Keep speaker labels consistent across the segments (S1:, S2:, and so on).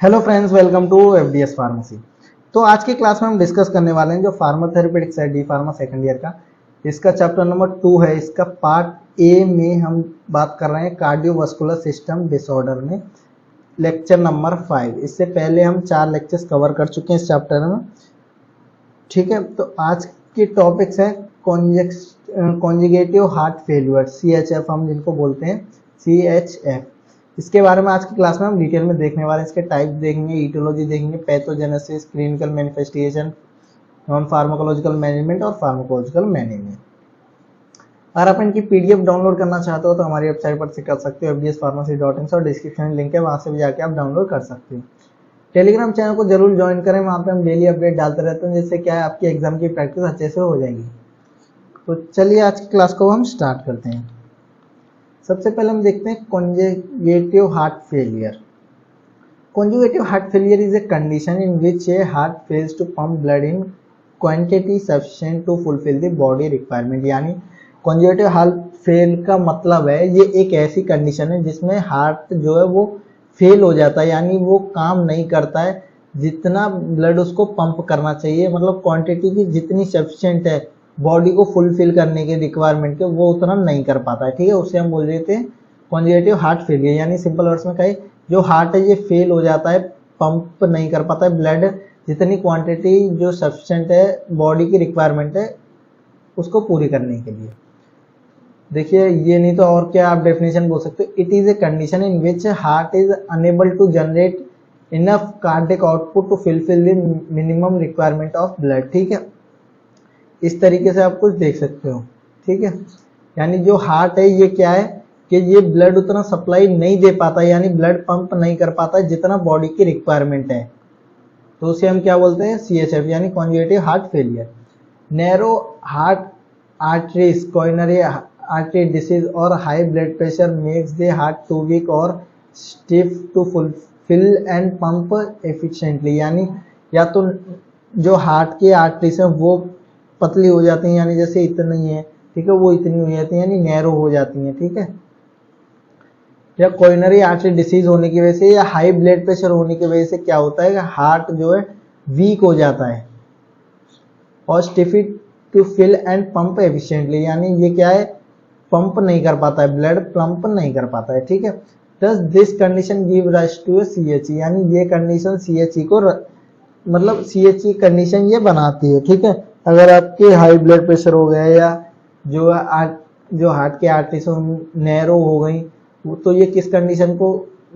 S1: Hello friends, welcome to FDS pharmacy. तो आज की क्लास में हम डिस्कस करने वाले हैं जो फार्माथेरेपेटिक्स है डी फार्मा सेकेंड ईयर का। इसका चैप्टर नंबर 2 है। इसका पार्ट ए में हम बात कर रहे हैं कार्डियोवास्कुलर सिस्टम डिसऑर्डर में, लेक्चर नंबर 5। इससे पहले हम 4 लेक्चर्स कवर कर चुके हैं इस चैप्टर में। ठीक है, तो आज के टॉपिक्स हैं कॉन्जुगेटिव हार्ट फेल्यूर, CHF हम जिनको बोलते हैं, CHF। इसके बारे में आज की क्लास में हम डिटेल में देखने वाले हैं। इसके टाइप देखेंगे, ईटियोलॉजी देखेंगे, pathogenesis, clinical manifestation, non pharmacological management और फार्माकोलॉजिकल मैनेजमेंट। अगर आप इनकी पीडीएफ डाउनलोड करना चाहते हो तो हमारी वेबसाइट पर से कर सकते हो, fdspharmacy.in, और डिस्क्रिप्शन में लिंक है, वहां से भी जाके आप डाउनलोड कर सकते हो। टेलीग्राम चैनल को जरूर ज्वाइन करें, वहाँ पे हम डेली अपडेट डालते रहते हैं, जिससे क्या है आपकी एग्जाम की प्रैक्टिस अच्छे से हो जाएगी। तो चलिए आज की क्लास को हम स्टार्ट करते हैं। सबसे पहले हम देखते हैं conjugative heart failure. Conjugative heart failure is a condition in which a heart fails to pump blood in quantity sufficient to fulfill the body requirement। यानी conjugative heart fail का मतलब है ये एक ऐसी कंडीशन है जिसमें हार्ट जो है वो फेल हो जाता है, यानी वो काम नहीं करता है जितना ब्लड उसको पंप करना चाहिए, मतलब क्वांटिटी की जितनी सफिशिएंट है बॉडी को फुलफिल करने के रिक्वायरमेंट के, वो उतना नहीं कर पाता है। ठीक है, उससे हम बोल देते हैं कॉन्जुगेटिव हार्ट फेलियर। यानी सिंपल वर्ड्स में कहे, जो हार्ट है ये फेल हो जाता है, पंप नहीं कर पाता है ब्लड जितनी क्वांटिटी जो सफिशिएंट है बॉडी की रिक्वायरमेंट है उसको पूरी करने के लिए। देखिए, ये नहीं तो और क्या आप डेफिनेशन बोल सकते हो, it is a condition in which heart is unable to generate enough cardiac output to fulfil the minimum requirement of blood. ठीक है, इस तरीके से आप कुछ देख सकते हो। ठीक है, यानी जो हार्ट है ये क्या है कि ये ब्लड उतना सप्लाई नहीं दे पाता, यानी ब्लड पंप नहीं कर पाता जितना बॉडी की रिक्वायरमेंट है, तो उसे हम क्या बोलते हैं, CHF यानी conjugative heart failure. Narrow heart arteries, coronary artery disease और high blood pressure makes the heart too weak और stiff to fulfil and pump efficiently. यानी या तो जो हार्ट की आर्टरीज है वो पतली हो जाती हैं, यानी जैसे इतनी है, ठीक है, वो इतनी हो जाती है, यानी नैरो हो जाती हैं। ठीक है, या कोरोनरी आर्टरी डिसीज होने की वजह से या हाई ब्लड प्रेशर होने की वजह से क्या होता है कि हार्ट जो है वीक हो जाता है और stiff to fill and pump efficiently, यानी ये क्या है, पंप नहीं कर पाता है, ब्लड पंप नहीं कर पाता है। ठीक है, thus this condition give rise to CHE, यानी ये कंडीशन CHE को मतलब CHE कंडीशन ये बनाती है। ठीक है, अगर आपके हाई ब्लड प्रेशर हो गया या जो हार्ट की आर्टरी से नैरो हो गई, तो ये किस कंडीशन को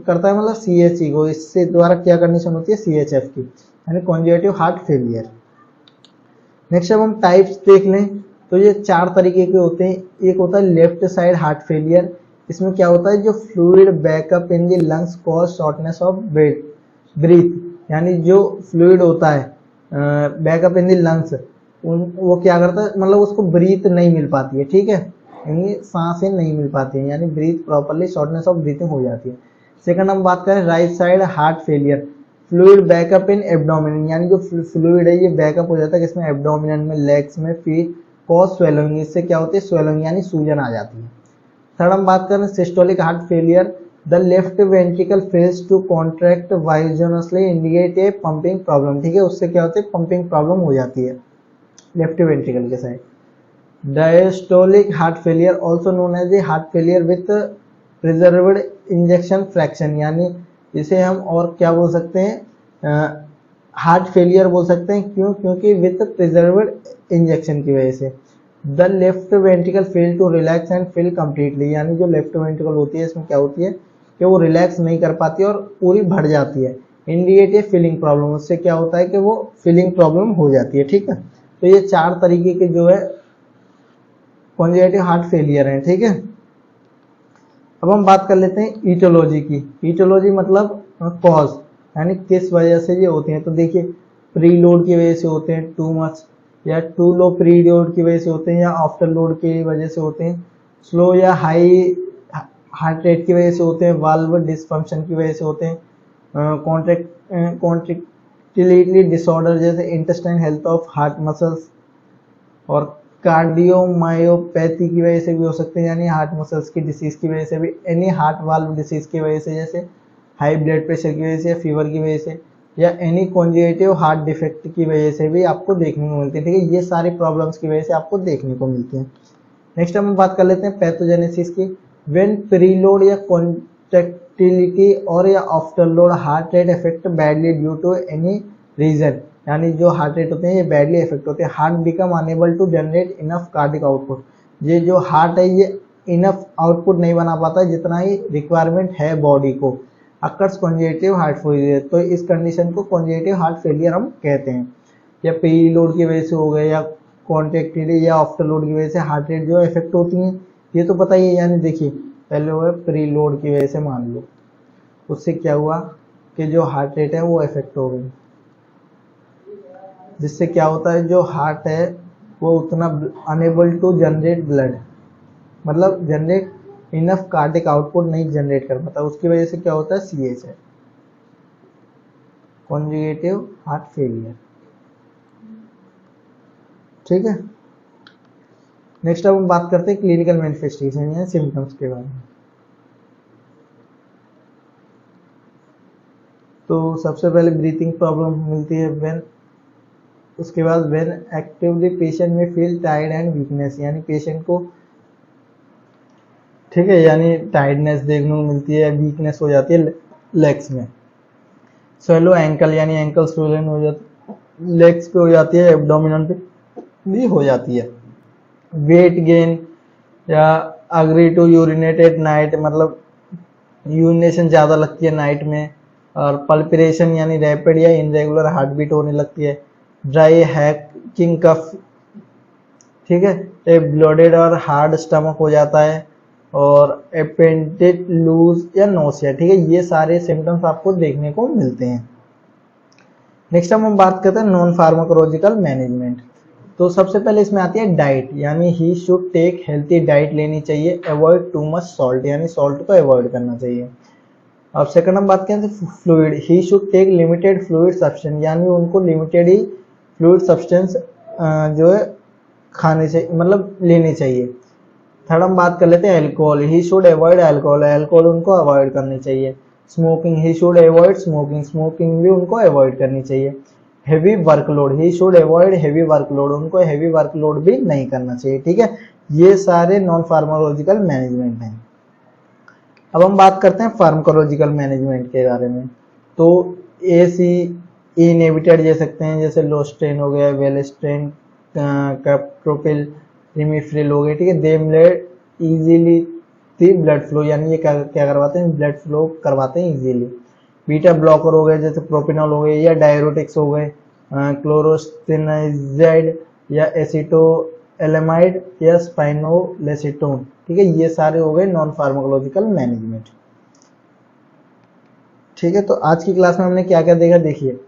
S1: करता है, मतलब CHE को। इससे द्वारा क्या कंडीशन होती है, CHF की, यानी कॉन्जुगेटिव हार्ट फेलियर। नेक्स्ट अब हम टाइप्स देख लें तो ये 4 तरीके के होते हैं। एक होता है लेफ्ट साइड हार्ट फेलियर। इसमें क्या होता है, जो fluid backup in the lungs cause shortness of breath, यानी जो फ्लूइड होता है बैकअप इन द लंग्स, वो क्या करता है, मतलब उसको ब्रीथ नहीं मिल पाती है। ठीक है, यानी सांसें नहीं मिल पाती हैं, यानी breathe properly, shortness of breathing हो जाती है। सेकंड हम बात करें right side heart failure, fluid backup in abdomen, यानी जो फ्लूइड है ये बैकअप हो जाता है किसमें, एब्डोमिन में, लेग्स में, फीट, कॉज स्वेलिंग, इससे क्या होती है, स्वेलिंग यानी सूजन आ जाती है। थर्ड हम बात करें systolic heart failure, the left ventricle fails to contract vigorously indicate a pumping problem. ठीक है, उससे क्या होती है, पंपिंग प्रॉब्लम हो जाती है लेफ्ट वेंट्रिकल के side. Diastolic heart failure also known as a heart failure with preserved injection fraction, यानी इसे हम और क्या बोल सकते हैं, हार्ट फेलियर बोल सकते हैं। क्यों, क्योंकि विथ प्रिजर्व्ड इंजेक्शन की वजह से। The left ventricle fail to relax and fill completely, यानी जो लेफ्ट वेंट्रिकल होती है इसमें क्या होती है कि वो रिलैक्स नहीं कर पाती और पूरी भर जाती है। इंडिकेट ए फीलिंग प्रॉब्लम, उससे क्या होता है कि वो फीलिंग प्रॉब्लम हो जाती है। ठीक है, तो ये 4 तरीके के जो है कॉन्जुगेटिव हार्ट फेलियर हैं। ठीक है, अब हम बात कर लेते हैं ईटियोलॉजी की। ईटियोलॉजी मतलब कॉज, यानी किस वजह से ये होते हैं। तो देखिए, प्रीलोड की वजह से होते हैं, टू मच या टू लो प्रीलोड की वजह से होते हैं, या आफ्टर लोड की वजह से होते हैं, स्लो या हाई हार्ट रेट की वजह से होते हैं, वाल्व डिसफंक्शन की वजह से होते हैं, कॉन्ट्रैक्टिलिटी डिसऑर्डर जैसे intestine health of heart muscles, और कार्डियोमायोपैथी की वजह से भी हो सकते हैं, यानी हार्ट मसल्स की डिसीज की वजह से भी, एनी हार्ट वाल्व डिसीज की वजह से, जैसे हाई ब्लड प्रेशर की वजह से, फीवर की वजह से, या एनी कॉन्जेनिटिव हार्ट डिफेक्ट की वजह से भी आपको देखने को मिलती है। ठीक है, ये सारी प्रॉब्लम्स की वजह से आपको देखने को मिलती है। नेक्स्ट हम बात कर लेते हैं पैथोजेनेसिस की। व्हेन प्रीलोड या कॉन्ट्रैक्टिलिटी और या after load heart rate effect badly due to any reason, यानी जो हार्ट रेट होते हैं ये बैडली इफेक्ट होते हैं। Heart become unable to generate enough cardiac output, ये जो हार्ट है ये इनफ आउटपुट नहीं बना पाता जितना ही रिक्वायरमेंट है बॉडी को। अकर्स कॉन्जेनिटिव हार्ट फेलियर, तो इस कंडीशन को कॉन्जेनिटिव हार्ट फेलियर हम कहते हैं। या प्रीलोड की वजह से हो गए, या कॉन्ट्रैक्टिलिटी या आफ्टर लोड की वजह से हार्ट रेट जो इफेक्ट होती है, ये तो पता ही है। यानी देखिए पहले हुआ प्री लोड की वजह से, मान लो उससे क्या हुआ कि जो हार्ट रेट है वो इफेक्ट हो गई, जिससे क्या होता है जो हार्ट है वो उतना अनेबल टू जनरेट ब्लड, मतलब जनरेट इनफ कार्डिक आउटपुट नहीं जनरेट कर पाता, उसकी वजह से क्या होता है CH है, कॉन्जुगेटिव हार्ट फेलियर। ठीक है, नेक्स्ट अब हम बात करते हैं क्लिनिकल मैनिफेस्टेशन या सिम्टम्स के बारे में। तो सबसे पहले ब्रीथिंग प्रॉब्लम मिलती है व्हेन, उसके बाद व्हेन एक्टिवली पेशेंट में फील टायर्ड एंड वीकनेस, यानी पेशेंट को, ठीक है, यानी टायर्डनेस देखने को मिलती है, वीकनेस हो जाती है लेग्स में। स्वेलो एंकल, यानी एंकल स्वेलन हो जाती, लेग्स पे हो जाती है, एब्डोमिनल पे भी हो जाती है। वेट गेन या अग्री टू यूरिनेट एट नाइट, मतलब यूरिनेशन ज़्यादा लगती है नाइट में। और पल्पिरेशन यानी रैपिड या इनरेगुलर हार्ट बीट होने लगती है। ड्राई हैकिंग कफ, ठीक है, ए ब्लोडेड और हार्ड स्टमक हो जाता है, और अपेंडिट लूज या नोसिया। ठीक है, ये सारे सिम्टम्स आपको देखने को मिलते हैं। नेक्स्ट हम बात करते हैं नॉन फार्माकोलॉजिकल मैनेजमेंट। तो सबसे पहले इसमें आती है डाइट, यानी he should take healthy diet लेनी चाहिए, अवॉइड टू मच सॉल्ट, यानी सॉल्ट को अवॉइड करना चाहिए। अब सेकंड हम बात करें तो fluid, he should take limited fluid substance, यानी उनको लिमिटेड ही फ्लूइड सब्सटेंस जो है खाने से, मतलब लेनी चाहिए। थर्ड हम बात कर लेते हैं alcohol, he should avoid alcohol, alcohol उनको अवॉइड करनी चाहिए। Smoking, he should avoid smoking, smoking भी उनको अवॉइड करनी चाहिए। Heavy workload, he should avoid heavy workload, उनको हेवी वर्कलोड भी नहीं करना चाहिए। ठीक है, ये सारे नॉन फार्माकोलॉजिकल मैनेजमेंट हैं। अब हम बात करते हैं फार्माकोलॉजिकल मैनेजमेंट के बारे में। तो AC इनहिबिटर ले सकते हैं, जैसे लोस्टेन हो गया, वेलेस्टेन, कैप्टोप्रिल, रिमिफ्रिल हो गए। ठीक है, they made easily the blood flow, यानी ये क्या करवाते हैं, ब्लड फ्लो करवाते हैं इजीली। बीटा ब्लॉकर हो गए, जैसे प्रोपिनॉल हो गए, या डायरोटिक्स हो गए, क्लोरोस्टेनाइजाइड या एसिटोएलेमाइड या स्पाइनोलेसिटोन। ठीक है, ये सारे हो गए नॉन फार्माकोलॉजिकल मैनेजमेंट। ठीक है, तो आज की क्लास में हमने क्या क्या देखा, देखिए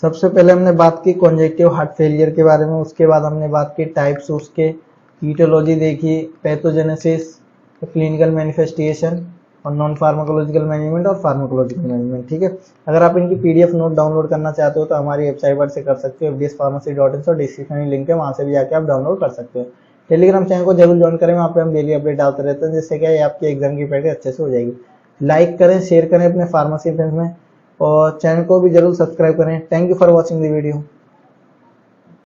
S1: सबसे पहले हमने बात की कॉन्जेक्टिव हार्ट फेलियर के बारे में, उसके बाद हमने बात की टाइप्स उसके, ईटियोलॉजी देखी, पैथोजेनेसिस, क्लिनिकल मैनिफेस्टेशन, और नॉन फार्माकोलॉजिकल मैनेजमेंट और फार्माकोलॉजिकल मैनेजमेंट। ठीक है, अगर आप इनकी PDF नोट डाउनलोड करना चाहते हो तो हमारी वेबसाइट पर से कर सकते हो, fdspharmacy.in, और डिस्क्रिप्शन में लिंक है, वहाँ से भी जाके आप डाउनलोड कर सकते हो। टेलीग्राम चैनल को जरूर ज्वाइन करें, वहाँ पे हम डेली अपडेट डालते रहते हैं, जिससे क्या है आपकी एग्जाम की प्रैक्टिस अच्छे से हो जाएगी। लाइक करें, शेयर करें अपने फार्मेसी फ्रेंड्स में, और चैनल को भी जरूर सब्सक्राइब करें। Thank you for watching the video.